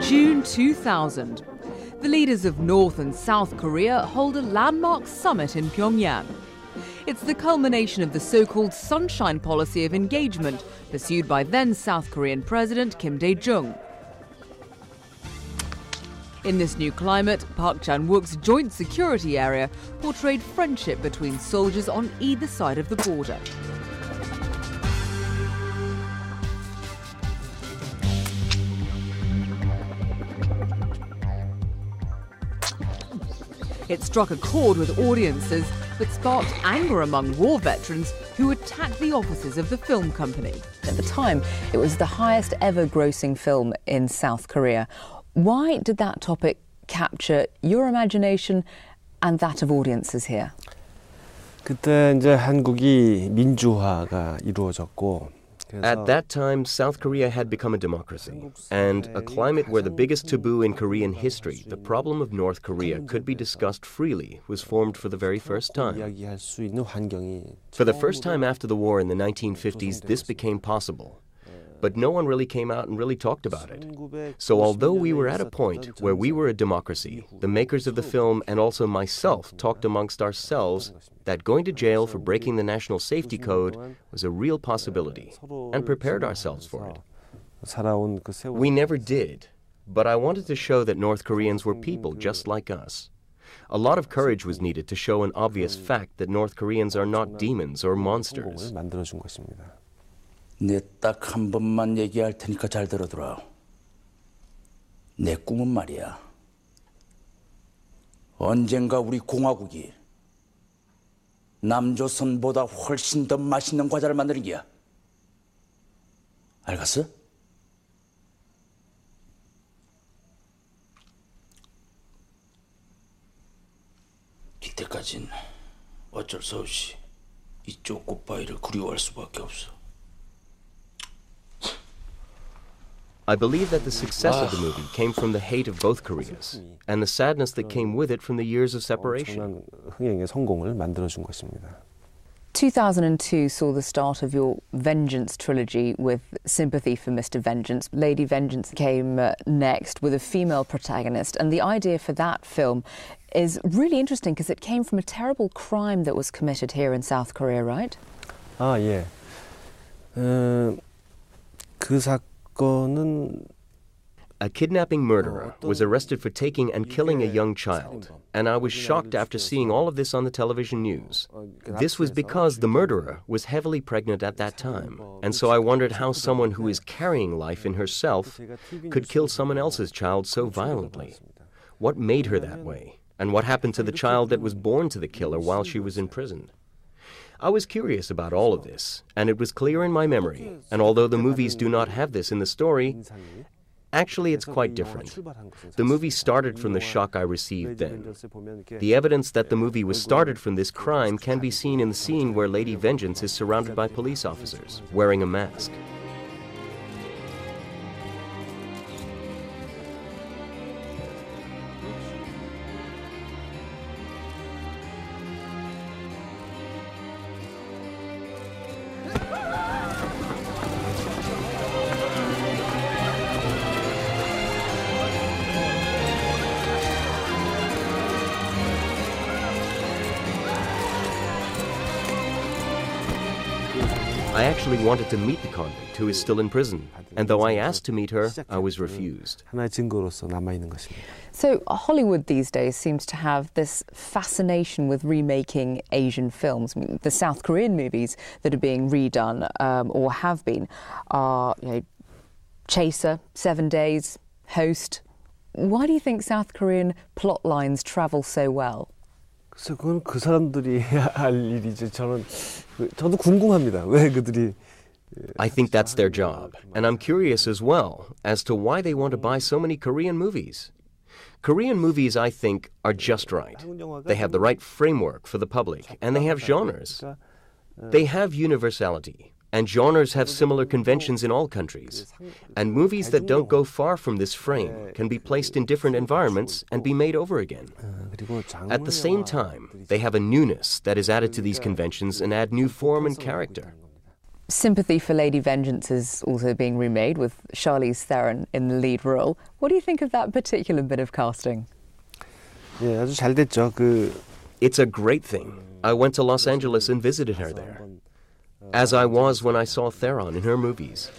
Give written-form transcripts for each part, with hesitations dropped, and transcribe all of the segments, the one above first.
June 2000. The leaders of North and South Korea hold a landmark summit in Pyongyang. It's the culmination of the so-called sunshine policy of engagement pursued by then South Korean President Kim Dae-jung. In this new climate, Park Chan-wook's joint security area portrayed friendship between soldiers on either side of the border. It struck a chord with audiences, but sparked anger among war veterans who attacked the officers of the film company. At the time, it was the highest ever grossing film in South Korea. Why did that topic capture your imagination and that of audiences here? 그때 이제 한국이 민주화가 이루어졌고 At that time, South Korea had become a democracy, and a climate where the biggest taboo in Korean history, the problem of North Korea, could be discussed freely, was formed for the very first time. For the first time after the war in the 1950s, this became possible. But no one really came out and really talked about it. So although we were at a point where we were a democracy, the makers of the film and also myself talked amongst ourselves that going to jail for breaking the national safety code was a real possibility, and prepared ourselves for it. We never did, but I wanted to show that North Koreans were people just like us. A lot of courage was needed to show an obvious fact that North Koreans are not demons or monsters. 내 딱 한 번만 얘기할 테니까 잘 들어들어. 내 꿈은 말이야. 언젠가 우리 공화국이 남조선보다 훨씬 더 맛있는 과자를 만드는 게야. 알겠어? 이때까진 어쩔 수 없이 이쪽 굿바이를 그리워할 수밖에 없어. I believe that the success of the movie came from the hate of both Koreas, and the sadness that came with it from the years of separation. 2002 saw the start of your Vengeance trilogy with Sympathy for Mr. Vengeance. Lady Vengeance came next with a female protagonist, and the idea for that film is really interesting because it came from a terrible crime that was committed here in South Korea, right? 아, 예. 그 A kidnapping murderer was arrested for taking and killing a young child, and I was shocked after seeing all of this on the television news. This was because the murderer was heavily pregnant at that time, and so I wondered how someone who is carrying life in herself could kill someone else's child so violently. What made her that way, and what happened to the child that was born to the killer while she was imprisoned? I was curious about all of this, and it was clear in my memory, and although the movies do not have this in the story, actually it's quite different. The movie started from the shock I received then. The evidence that the movie was started from this crime can be seen in the scene where Lady Vengeance is surrounded by police officers, wearing a mask. I actually wanted to meet the convict who is still in prison, and though I asked to meet her, I was refused. So Hollywood these days seems to have this fascination with remaking Asian films. I mean, the South Korean movies that are being redone or have been are, Chaser, 7 Days, Host. Why do you think South Korean plot lines travel so well? 글쎄, 그건 그 사람들이 할 일이지. 저도 궁금합니다. 왜 그들이 I think that's their job, and I'm curious as well as to why they want to buy so many Korean movies. Korean movies, I think, are just right. They have the right framework for the public, and they have genres. They have universality, and genres have similar conventions in all countries. And movies that don't go far from this frame can be placed in different environments and be made over again. At the same time, they have a newness that is added to these conventions and add new form and character. Sympathy for Lady Vengeance is also being remade with Charlize Theron in the lead role. What do you think of that particular bit of casting? 예, 아주 잘 됐죠. It's a great thing. I went to Los Angeles and visited her there, as I was when I saw Theron in her movies.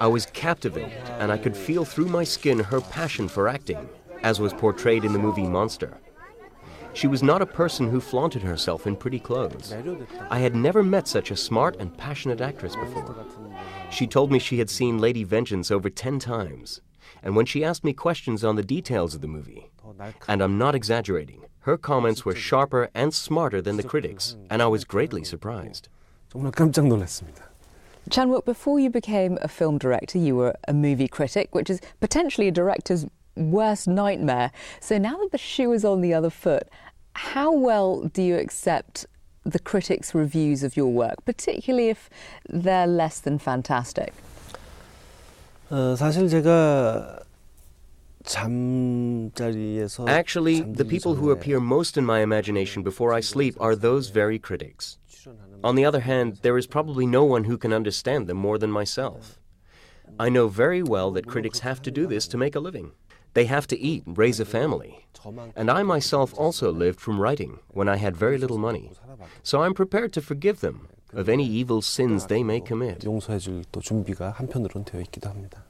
I was captivated, and I could feel through my skin her passion for acting, as was portrayed in the movie Monster. She was not a person who flaunted herself in pretty clothes. I had never met such a smart and passionate actress before. She told me she had seen Lady Vengeance over 10 times, and when she asked me questions on the details of the movie, and I'm not exaggerating, her comments were sharper and smarter than the critics, and I was greatly surprised. 정말 깜짝 놀랐습니다. Chan-wook, before you became a film director, you were a movie critic, which is potentially a director's worst nightmare. So now that the shoe is on the other foot, how well do you accept the critics' reviews of your work, particularly if they're less than fantastic? 사실 제가 잠자리에서 Actually, the people who appear most in my imagination before I sleep are those very critics. On the other hand, there is probably no one who can understand them more than myself. I know very well that critics have to do this to make a living. They have to eat and raise a family. And I myself also lived from writing when I had very little money. So I'm prepared to forgive them of any evil sins they may commit. 용서해줄 또 준비가 한편으로는 되어 있기도 합니다.